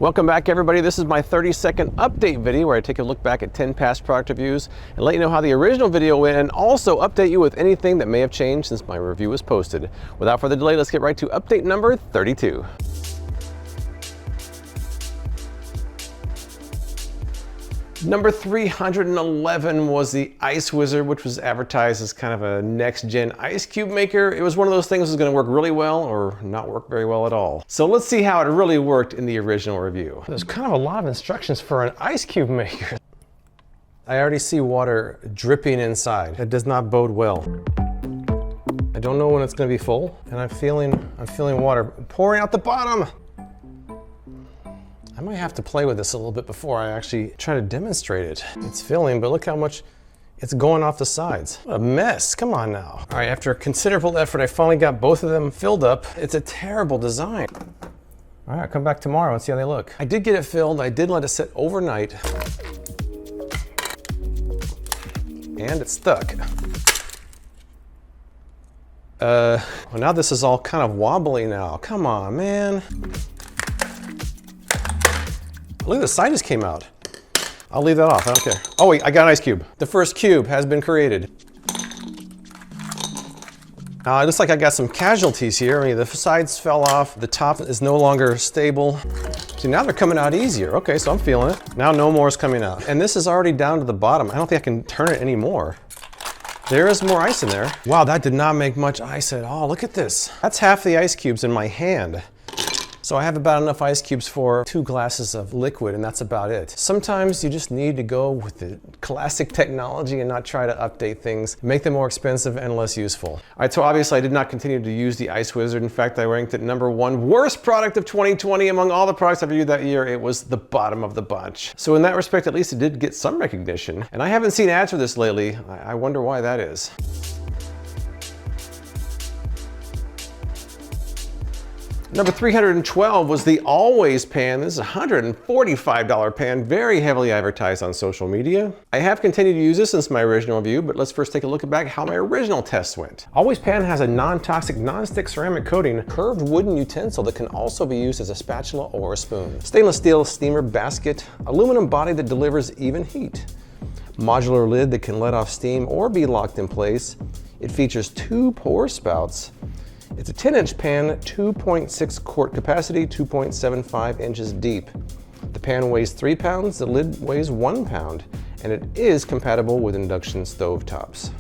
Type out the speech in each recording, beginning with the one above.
Welcome back, everybody. This is my 30-second update video where I take a look back at 10 past product reviews and let you know how the original video went, and also update you with anything that may have changed since my review was posted. Without further delay, let's get right to update number 32. Number 311 was the Ice Wizard, which was advertised as kind of a next-gen ice cube maker. It was one of those things that was going to work really well or not work very well at all. So let's see how it really worked in the original review. There's kind of a lot of instructions for an ice cube maker. I already see water dripping inside. That does not bode well. I don't know when it's going to be full, and I'm feeling water pouring out the bottom. I might have to play with this a little bit before I actually try to demonstrate it. It's filling, but look how much it's going off the sides. What a mess, come on now. All right, after a considerable effort, I finally got both of them filled up. It's a terrible design. All right, I'll come back tomorrow and see how they look. I did get it filled. I did let it sit overnight. And it's stuck. Well, now this is all kind of wobbly now. Come on, man. Look, the side just came out. I'll leave that off, I don't care. Oh wait, I got an ice cube. The first cube has been created. It looks like I got some casualties here. I mean, the sides fell off. The top is no longer stable. See, now they're coming out easier. Okay, so I'm feeling it. Now no more is coming out. And this is already down to the bottom. I don't think I can turn it anymore. There is more ice in there. Wow, that did not make much ice at all. Look at this. That's half the ice cubes in my hand. So I have about enough ice cubes for 2 glasses of liquid, and that's about it. Sometimes you just need to go with the classic technology and not try to update things, make them more expensive and less useful. All right, so obviously I did not continue to use the Ice Wizard. In fact, I ranked it #1 worst product of 2020. Among all the products I reviewed that year, it was the bottom of the bunch. So in that respect, at least it did get some recognition. And I haven't seen ads for this lately. I wonder why that is. Number 312 was the Always pan. This is a $145 pan, very heavily advertised on social media. I have continued to use this since my original review, but let's first take a look back how my original test went. Always pan has a non-toxic, non-stick ceramic coating, curved wooden utensil that can also be used as a spatula or a spoon. Stainless steel steamer basket, aluminum body that delivers even heat. Modular lid that can let off steam or be locked in place. It features 2 pour spouts. It's a 10-inch pan, 2.6 quart capacity, 2.75 inches deep. The pan weighs 3 pounds, the lid weighs 1 pound, and it is compatible with induction stove tops.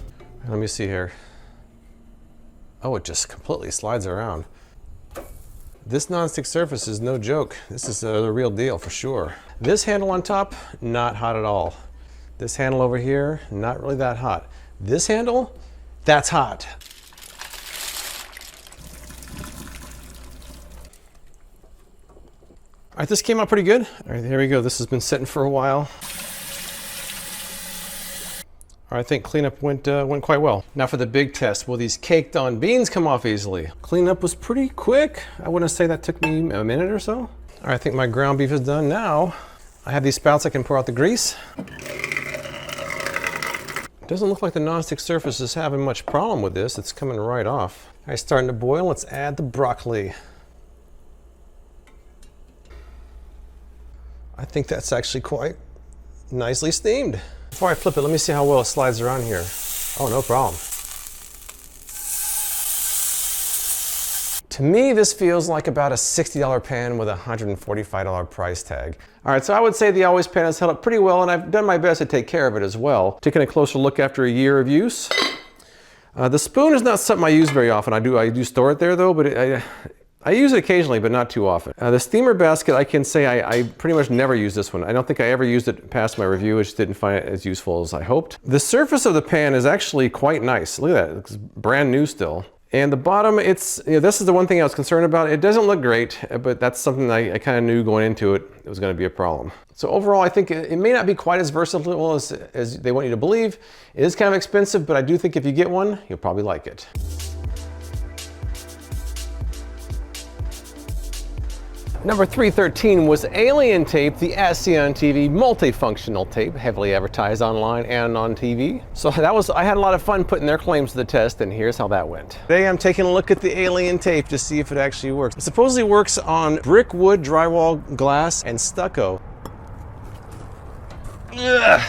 Let me see here. Oh, it just completely slides around. This nonstick surface is no joke. This is the real deal for sure. This handle on top, not hot at all. This handle over here, not really that hot. This handle, that's hot. All right, this came out pretty good. All right, here we go. This has been sitting for a while. All right, I think cleanup went quite well. Now for the big test, will these caked on beans come off easily? Cleanup was pretty quick. I wouldn't say that took me a minute or so. All right, I think my ground beef is done now. I have these spouts I can pour out the grease. Doesn't look like the nonstick surface is having much problem with this. It's coming right off. All right, starting to boil. Let's add the broccoli. I think that's actually quite nicely steamed. Before I flip it, let me see how well it slides around here. Oh, no problem. To me, this feels like about a $60 pan with a $145 price tag. All right, so I would say the Always pan has held up pretty well, and I've done my best to take care of it as well. Taking a closer look after a year of use. The spoon is not something I use very often. I do store it there though, but I use it occasionally, but not too often. The steamer basket, I can say I pretty much never use this one. I don't think I ever used it past my review. I just didn't find it as useful as I hoped. The surface of the pan is actually quite nice. Look at that, it's brand new still. And the bottom, this is the one thing I was concerned about. It doesn't look great, but that's something I kind of knew going into it was gonna be a problem. So overall, I think it may not be quite as versatile as they want you to believe. It is kind of expensive, but I do think if you get one, you'll probably like it. Number 313 was Alien Tape, the ASEAN TV multifunctional tape, heavily advertised online and on TV. So I had a lot of fun putting their claims to the test, and here's how that went. Today I'm taking a look at the Alien Tape to see if it actually works. It supposedly works on brick, wood, drywall, glass, and stucco. Ugh.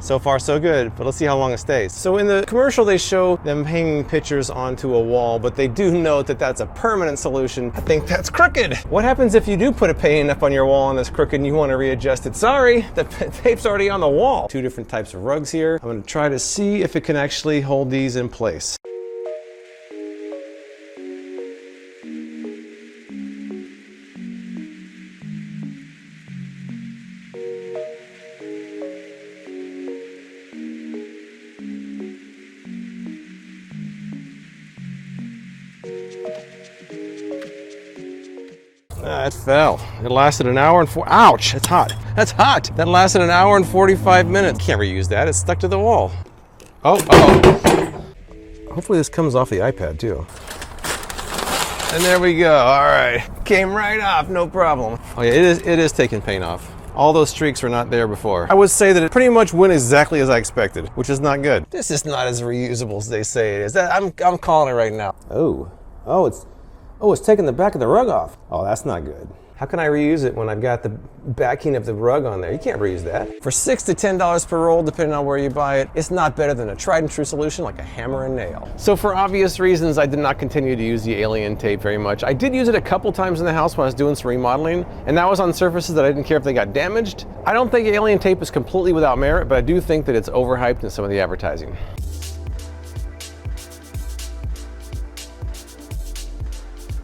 So far so good, but let's see how long it stays. So in the commercial they show them hanging pictures onto a wall, but they do note that that's a permanent solution. I think that's crooked. What happens if you do put a painting up on your wall and it's crooked and you want to readjust it? Sorry, the tape's already on the wall. Two different types of rugs here. I'm going to try to see if it can actually hold these in place. It fell. It lasted an hour and ouch, that's hot. That's hot. That lasted an hour and 45 minutes. Can't reuse that, it's stuck to the wall. Oh. Hopefully this comes off the iPad too. And there we go, all right. Came right off, no problem. Oh yeah, it is taking paint off. All those streaks were not there before. I would say that it pretty much went exactly as I expected, which is not good. This is not as reusable as they say it is. I'm calling it right now. It's taking the back of the rug off. Oh, that's not good. How can I reuse it when I've got the backing of the rug on there? You can't reuse that. For $6 to $10 per roll, depending on where you buy it, it's not better than a tried and true solution like a hammer and nail. So for obvious reasons, I did not continue to use the Alien Tape very much. I did use it a couple times in the house when I was doing some remodeling, and that was on surfaces that I didn't care if they got damaged. I don't think Alien Tape is completely without merit, but I do think that it's overhyped in some of the advertising.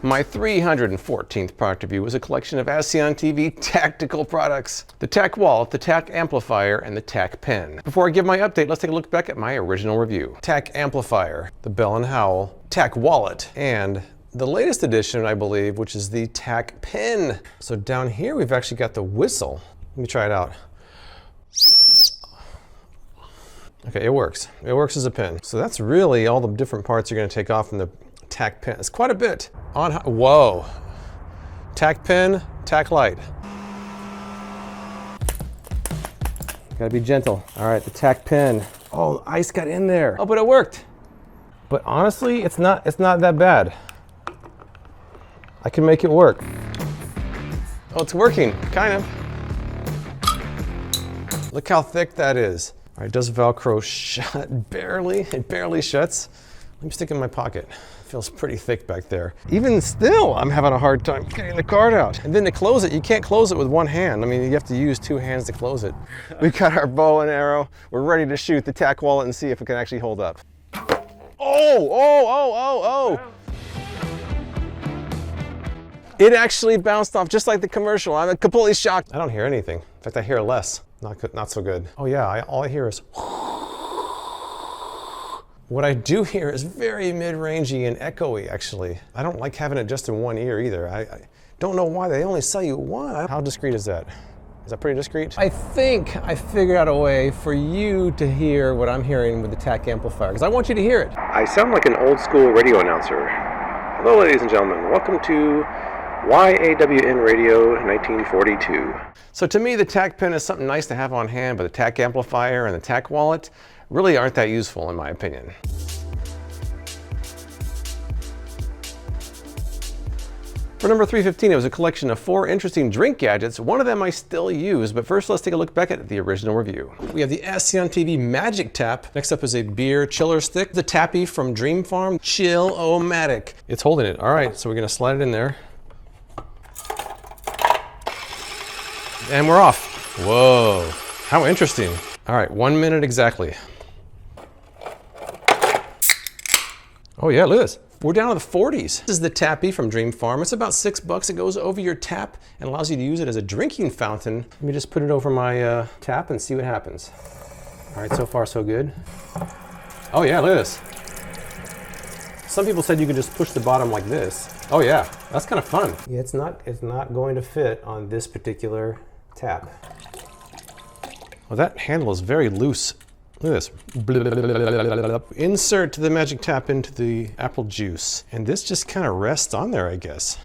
My 314th product review was a collection of ASEAN TV tactical products. The TAC wallet, the TAC amplifier, and the TAC pen. Before I give my update, let's take a look back at my original review. TAC amplifier, the Bell & Howell, TAC wallet, and the latest edition, I believe, which is the TAC pen. So down here, we've actually got the whistle. Let me try it out. Okay, it works. It works as a pen. So that's really all the different parts you're gonna take off from the TAC pen. It's quite a bit. Whoa. TAC pen, TAC light. Gotta be gentle. All right, the TAC pen. Oh, ice got in there. Oh, but it worked. But honestly, it's not that bad. I can make it work. Oh, it's working, kind of. Look how thick that is. All right, does Velcro shut? Barely, it barely shuts. Let me stick it in my pocket. Feels pretty thick back there. Even still, I'm having a hard time getting the card out. And then to close it, you can't close it with one hand. I mean, you have to use two hands to close it. We've got our bow and arrow. We're ready to shoot the TAC wallet and see if it can actually hold up. Oh! It actually bounced off just like the commercial. I'm completely shocked. I don't hear anything. In fact, I hear less. Not so good. Oh yeah, all I hear is what I do hear is very mid-rangey and echoey, actually. I don't like having it just in one ear either. I don't know why they only sell you one. How discreet is that? Is that pretty discreet? I think I figured out a way for you to hear what I'm hearing with the TAC amplifier, because I want you to hear it. I sound like an old school radio announcer. Hello, ladies and gentlemen. Welcome to YAWN Radio 1942. So to me, the TAC pen is something nice to have on hand, but the TAC amplifier and the TAC wallet really aren't that useful in my opinion. For number 315, it was a collection of 4 interesting drink gadgets. One of them I still use, but first let's take a look back at the original review. We have the ASEAN TV Magic Tap. Next up is a beer chiller stick. The Tappy from Dream Farm, Chill-O-Matic. It's holding it. All right, so we're gonna slide it in there. And we're off. Whoa, how interesting. All right, 1 minute exactly. Oh yeah, look at this. We're down to the 40s. This is the Tappy from Dream Farm. It's about $6. It goes over your tap and allows you to use it as a drinking fountain. Let me just put it over my tap and see what happens. All right, so far so good. Oh yeah, look at this. Some people said you could just push the bottom like this. Oh yeah, that's kind of fun. Yeah, it's not going to fit on this particular tap. Well, that handle is very loose. Look at this. Insert the Magic Tap into the apple juice. And this just kind of rests on there, I guess.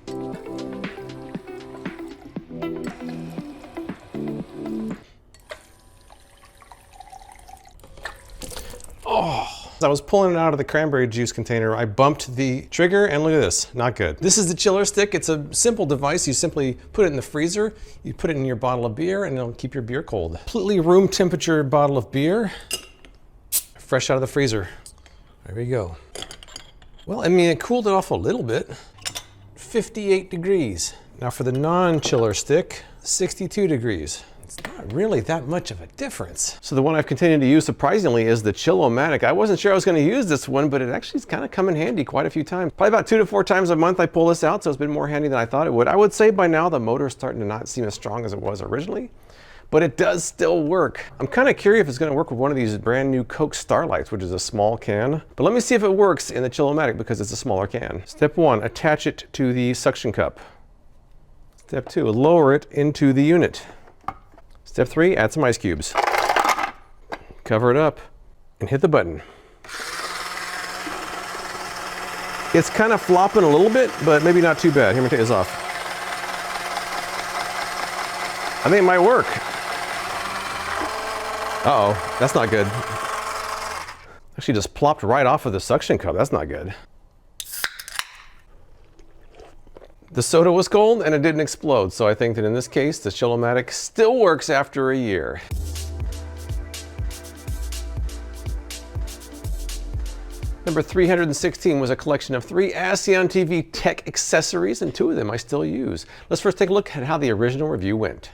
I was pulling it out of the cranberry juice container, I bumped the trigger, and look at this, not good. This is the chiller stick. It's a simple device. You simply put it in the freezer, you put it in your bottle of beer, and it'll keep your beer cold. Completely room temperature bottle of beer, fresh out of the freezer. There we go. Well, I mean, it cooled it off a little bit. 58 degrees. Now for the non-chiller stick, 62 degrees. It's not really that much of a difference. So the one I've continued to use surprisingly is the Chill-O-Matic. I wasn't sure I was going to use this one, but it actually has kind of come in handy quite a few times. Probably about 2 to 4 times a month I pull this out, so it's been more handy than I thought it would. I would say by now the motor's starting to not seem as strong as it was originally, but it does still work. I'm kind of curious if it's going to work with one of these brand new Coke Starlights, which is a small can. But let me see if it works in the Chill-O-Matic because it's a smaller can. Step 1, attach it to the suction cup. Step 2, lower it into the unit. Step 3, add some ice cubes. Cover it up and hit the button. It's kind of flopping a little bit, but maybe not too bad. Here, let me take this off. I think it might work. Uh-oh, that's not good. Actually just plopped right off of the suction cup. That's not good. The soda was cold and it didn't explode, so I think that in this case, the Chill-O-Matic still works after a year. Number 316 was a collection of 3 ASEAN TV tech accessories, and 2 of them I still use. Let's first take a look at how the original review went.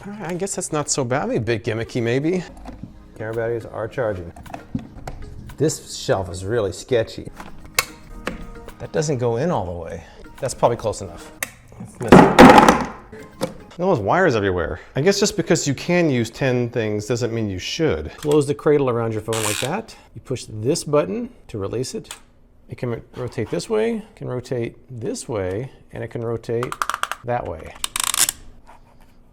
All right, I guess that's not so bad. Maybe a bit gimmicky, maybe. Camera batteries are charging. This shelf is really sketchy. That doesn't go in all the way. That's probably close enough. Those wires everywhere. I guess just because you can use 10 things doesn't mean you should. Close the cradle around your phone like that. You push this button to release it. It can rotate this way, it can rotate this way, and it can rotate that way.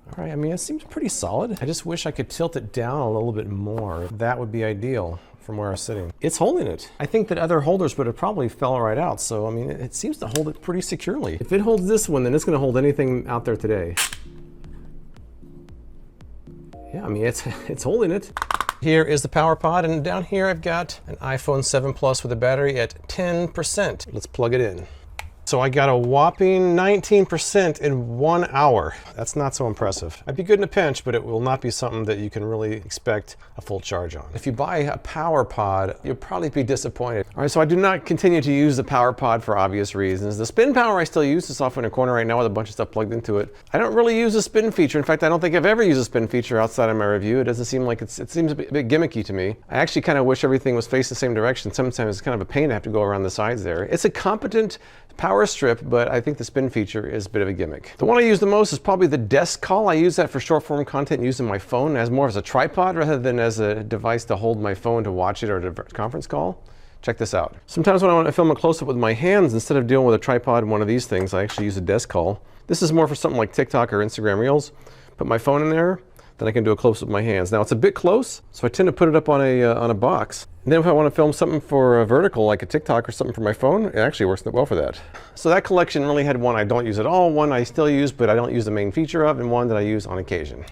All right, I mean, it seems pretty solid. I just wish I could tilt it down a little bit more. That would be ideal from where I was sitting. It's holding it. I think that other holders would have probably fell right out. So, I mean, it seems to hold it pretty securely. If it holds this one, then it's gonna hold anything out there today. Yeah, I mean, it's holding it. Here is the power pod, and down here I've got an iPhone 7 Plus with a battery at 10%. Let's plug it in. So I got a whopping 19% in 1 hour. That's not so impressive. I'd be good in a pinch, but it will not be something that you can really expect a full charge on. If you buy a power pod, you'll probably be disappointed. All right, so I do not continue to use the power pod for obvious reasons. The spin power I still use. It's off in a corner right now with a bunch of stuff plugged into it. I don't really use a spin feature. In fact, I don't think I've ever used a spin feature outside of my review. It doesn't seem like it seems a bit gimmicky to me. I actually kind of wish everything was facing the same direction. Sometimes it's kind of a pain to have to go around the sides there. It's a competent power strip, but I think the spin feature is a bit of a gimmick. The one I use the most is probably the desk call. I use that for short form content using my phone as more as a tripod rather than as a device to hold my phone to watch it or to conference call. Check this out. Sometimes when I want to film a close-up with my hands, instead of dealing with a tripod and one of these things, I actually use a desk call. This is more for something like TikTok or Instagram Reels. Put my phone in there, then I can do a close-up with my hands. Now it's a bit close, so I tend to put it up on a box. And then if I want to film something for a vertical, like a TikTok or something for my phone, it actually works well for that. So that collection really had one I don't use at all, one I still use, but I don't use the main feature of, and one that I use on occasion.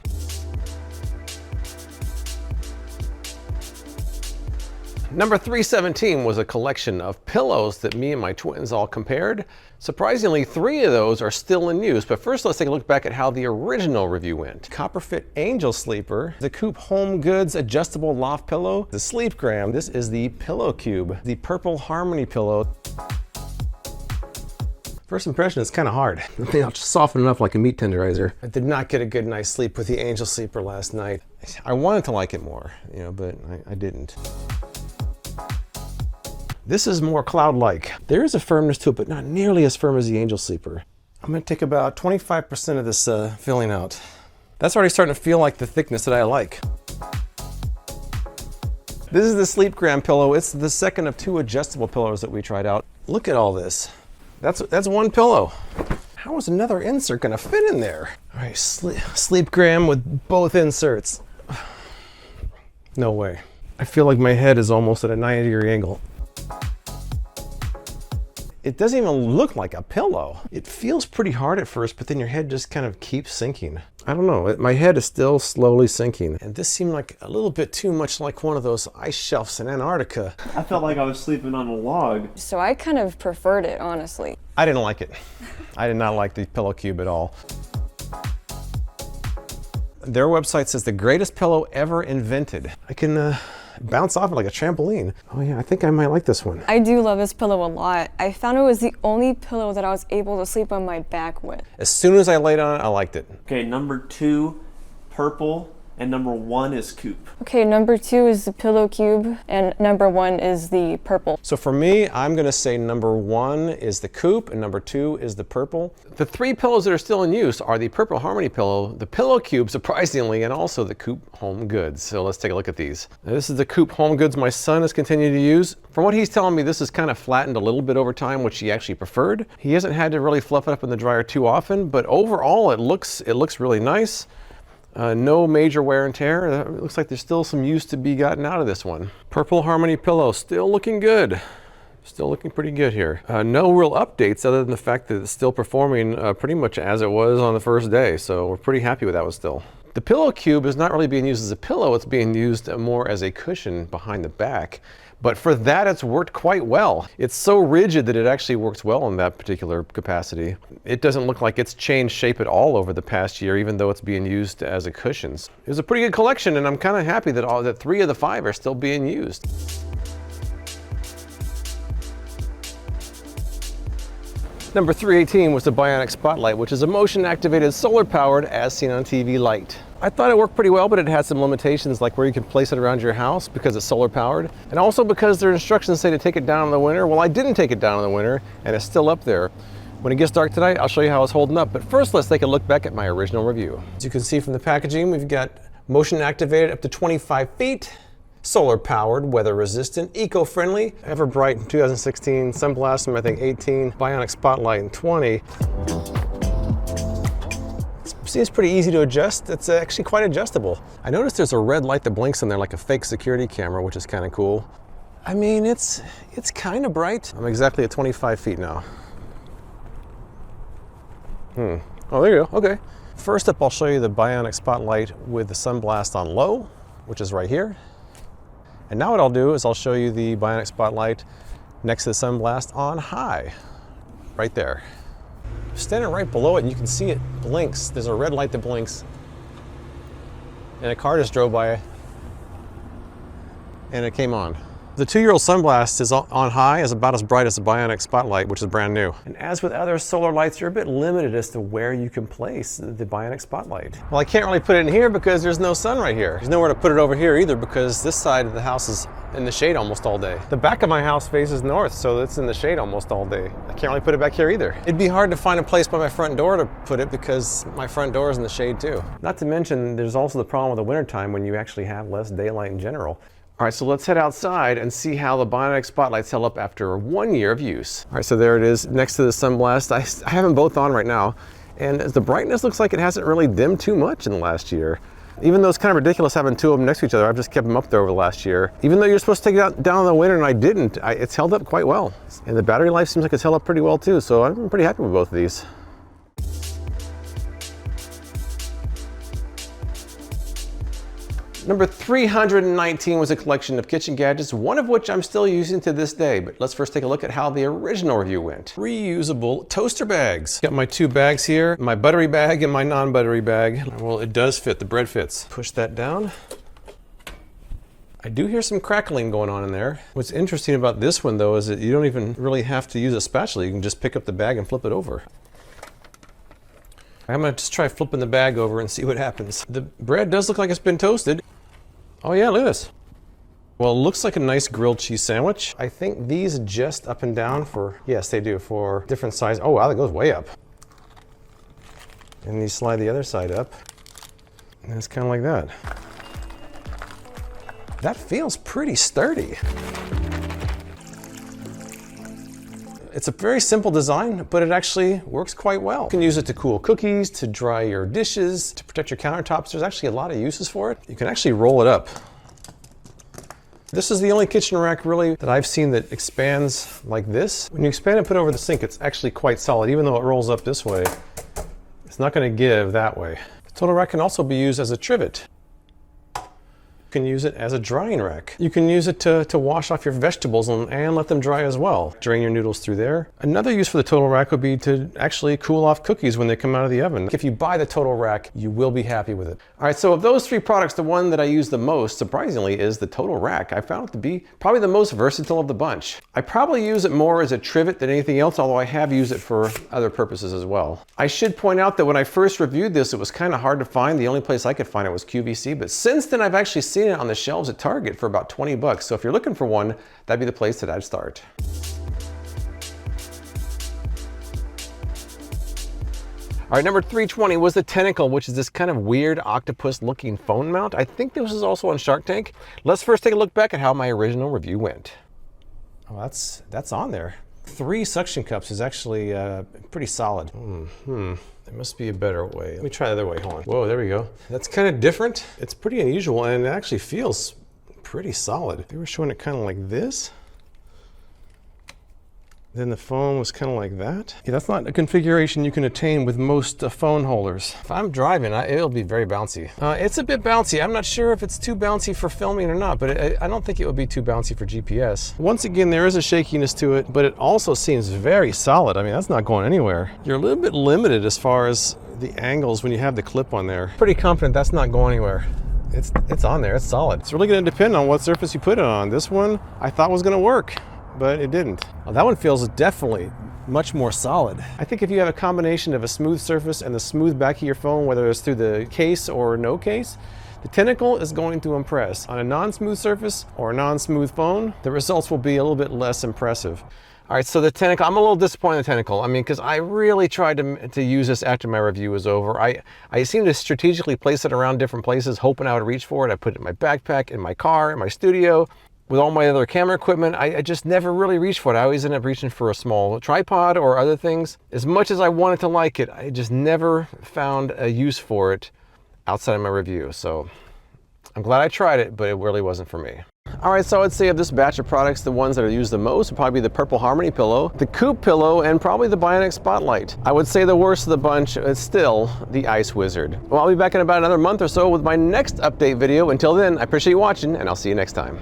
Number 317 was a collection of pillows that me and my twins all compared. Surprisingly, 3 of those are still in use, but first let's take a look back at how the original review went. Copperfit Angel Sleeper, the Coop Home Goods Adjustable Loft Pillow, the Sleepgram, this is the Pillow Cube, the Purple Harmony Pillow. First impression, it's kind of hard. I'll just soften it up like a meat tenderizer. I did not get a good night's sleep with the Angel Sleeper last night. I wanted to like it more, but I didn't. This is more cloud-like. There is a firmness to it, but not nearly as firm as the Angel Sleeper. I'm gonna take about 25% of this filling out. That's already starting to feel like the thickness that I like. This is the Sleepgram pillow. It's the second of 2 adjustable pillows that we tried out. Look at all this. That's one pillow. How is another insert gonna fit in there? All right, Sleepgram with both inserts. No way. I feel like my head is almost at a 90-degree angle. It doesn't even look like a pillow. It feels pretty hard at first, but then your head just kind of keeps sinking. I don't know, my head is still slowly sinking. And this seemed like a little bit too much like one of those ice shelves in Antarctica. I felt like I was sleeping on a log. So I kind of preferred it, honestly. I didn't like it. I did not like the pillow cube at all. Their website says the greatest pillow ever invented. I can bounce off it like a trampoline. Oh yeah, I think I might like this one. I do love this pillow a lot. I found it was the only pillow that I was able to sleep on my back with. As soon as I laid on it, I liked it. Okay, number 2, purple, and number 1 is coupe. Okay, number 2 is the pillow cube, and number 1 is the purple. So for me, I'm gonna say number 1 is the coupe, and number 2 is the purple. The 3 pillows that are still in use are the Purple Harmony pillow, the pillow cube, surprisingly, and also the Coupe Home Goods. So let's take a look at these. Now, this is the Coupe Home Goods my son has continued to use. From what he's telling me, this is kind of flattened a little bit over time, which he actually preferred. He hasn't had to really fluff it up in the dryer too often, but overall it looks really nice. No major wear and tear. It looks like there's still some use to be gotten out of this one. Purple Harmony pillow, still looking good. Still looking pretty good here. No real updates other than the fact that it's still performing pretty much as it was on the first day, so we're pretty happy with that one still. The pillow cube is not really being used as a pillow, it's being used more as a cushion behind the back. But for that, it's worked quite well. It's so rigid that it actually works well in that particular capacity. It doesn't look like it's changed shape at all over the past year, even though it's being used as a cushions. It was a pretty good collection, and I'm kind of happy that 3 of the 5 are still being used. Number 318 was the Bionic Spotlight, which is a motion-activated solar-powered as seen on TV light. I thought it worked pretty well, but it had some limitations, like where you can place it around your house because it's solar-powered, and also because their instructions say to take it down in the winter. Well, I didn't take it down in the winter, and it's still up there. When it gets dark tonight, I'll show you how it's holding up, but first let's take a look back at my original review. As you can see from the packaging, we've got motion-activated up to 25 feet, solar-powered, weather-resistant, eco-friendly, ever-bright in 2016, Sunblast in I think 18, Bionic Spotlight in 20. Seems pretty easy to adjust. It's actually quite adjustable. I noticed there's a red light that blinks in there like a fake security camera, which is kind of cool. I mean, it's kind of bright. I'm exactly at 25 feet now. Oh, there you go, okay. First up, I'll show you the Bionic Spotlight with the Sunblast on low, which is right here. And now what I'll do is I'll show you the Bionic Spotlight next to the Sunblast on high, right there. Standing right below it, and you can see it blinks. There's a red light that blinks. And a car just drove by, and it came on. The 2-year-old Sunblast is on high, is about as bright as the Bionic Spotlight, which is brand new. And as with other solar lights, you're a bit limited as to where you can place the Bionic Spotlight. Well, I can't really put it in here because there's no sun right here. There's nowhere to put it over here either because this side of the house is in the shade almost all day. The back of my house faces north, so it's in the shade almost all day. I can't really put it back here either. It'd be hard to find a place by my front door to put it because my front door is in the shade too. Not to mention, there's also the problem with the wintertime when you actually have less daylight in general. All right, so let's head outside and see how the Bionic Spotlights held up after 1 year of use. All right, so there it is next to the Sunblast. I have them both on right now, and the brightness looks like it hasn't really dimmed too much in the last year. Even though it's kind of ridiculous having 2 of them next to each other, I've just kept them up there over the last year. Even though you're supposed to take it down in the winter and I didn't, it's held up quite well. And the battery life seems like it's held up pretty well too, so I'm pretty happy with both of these. Number 319 was a collection of kitchen gadgets, one of which I'm still using to this day. But let's first take a look at how the original review went. Reusable toaster bags. Got my 2 bags here, my buttery bag and my non-buttery bag. Well, it does fit, the bread fits. Push that down. I do hear some crackling going on in there. What's interesting about this one though is that you don't even really have to use a spatula. You can just pick up the bag and flip it over. I'm gonna just try flipping the bag over and see what happens. The bread does look like it's been toasted. Oh yeah, look at this. Well, it looks like a nice grilled cheese sandwich. I think these adjust up and down for, yes, they do, for different size. Oh wow, that goes way up. And you slide the other side up. And it's kind of like that. That feels pretty sturdy. It's a very simple design, but it actually works quite well. You can use it to cool cookies, to dry your dishes, to protect your countertops. There's actually a lot of uses for it. You can actually roll it up. This is the only kitchen rack really that I've seen that expands like this. When you expand and put it over the sink, it's actually quite solid. Even though it rolls up this way, it's not going to give that way. The total rack can also be used as a trivet. You can use it as a drying rack. You can use it to wash off your vegetables and let them dry as well. Drain your noodles through there. Another use for the total rack would be to actually cool off cookies when they come out of the oven. If you buy the total rack, you will be happy with it. All right, so of those three products, the one that I use the most, surprisingly, is the total rack. I found it to be probably the most versatile of the bunch. I probably use it more as a trivet than anything else, although I have used it for other purposes as well. I should point out that when I first reviewed this, it was kind of hard to find. The only place I could find it was QVC, but since then I've actually seen it on the shelves at Target for about 20 bucks. So if you're looking for one, that'd be the place that I'd start. All right, number 320 was the Tenikle, which is this kind of weird octopus looking phone mount. I think this was also on Shark Tank. Let's first take a look back at how my original review went. Oh, that's on there. 3 suction cups is actually pretty solid. There must be a better way. Let me try the other way, hold on. Whoa, there we go. That's kind of different. It's pretty unusual and it actually feels pretty solid. They were showing it kind of like this. Then the phone was kind of like that. Yeah, that's not a configuration you can attain with most phone holders. If I'm driving, it'll be very bouncy. It's a bit bouncy. I'm not sure if it's too bouncy for filming or not, but I don't think it would be too bouncy for GPS. Once again, there is a shakiness to it, but it also seems very solid. I mean, that's not going anywhere. You're a little bit limited as far as the angles when you have the clip on there. Pretty confident that's not going anywhere. It's on there, it's solid. It's really gonna depend on what surface you put it on. This one I thought was gonna work, but it didn't. Well, that one feels definitely much more solid. I think if you have a combination of a smooth surface and the smooth back of your phone, whether it's through the case or no case, the Tenikle is going to impress. On a non-smooth surface or a non-smooth phone, the results will be a little bit less impressive. All right, so the Tenikle, I'm a little disappointed in the Tenikle. I mean, because I really tried to use this after my review was over. I seemed to strategically place it around different places, hoping I would reach for it. I put it in my backpack, in my car, in my studio. With all my other camera equipment, I just never really reached for it. I always end up reaching for a small tripod or other things. As much as I wanted to like it, I just never found a use for it outside of my review. So I'm glad I tried it, but it really wasn't for me. All right, so I'd say of this batch of products, the ones that are used the most would probably be the Purple Harmony pillow, the Coop pillow, and probably the Bionic Spotlight. I would say the worst of the bunch is still the Ice Wizard. Well, I'll be back in about another month or so with my next update video. Until then, I appreciate you watching, and I'll see you next time.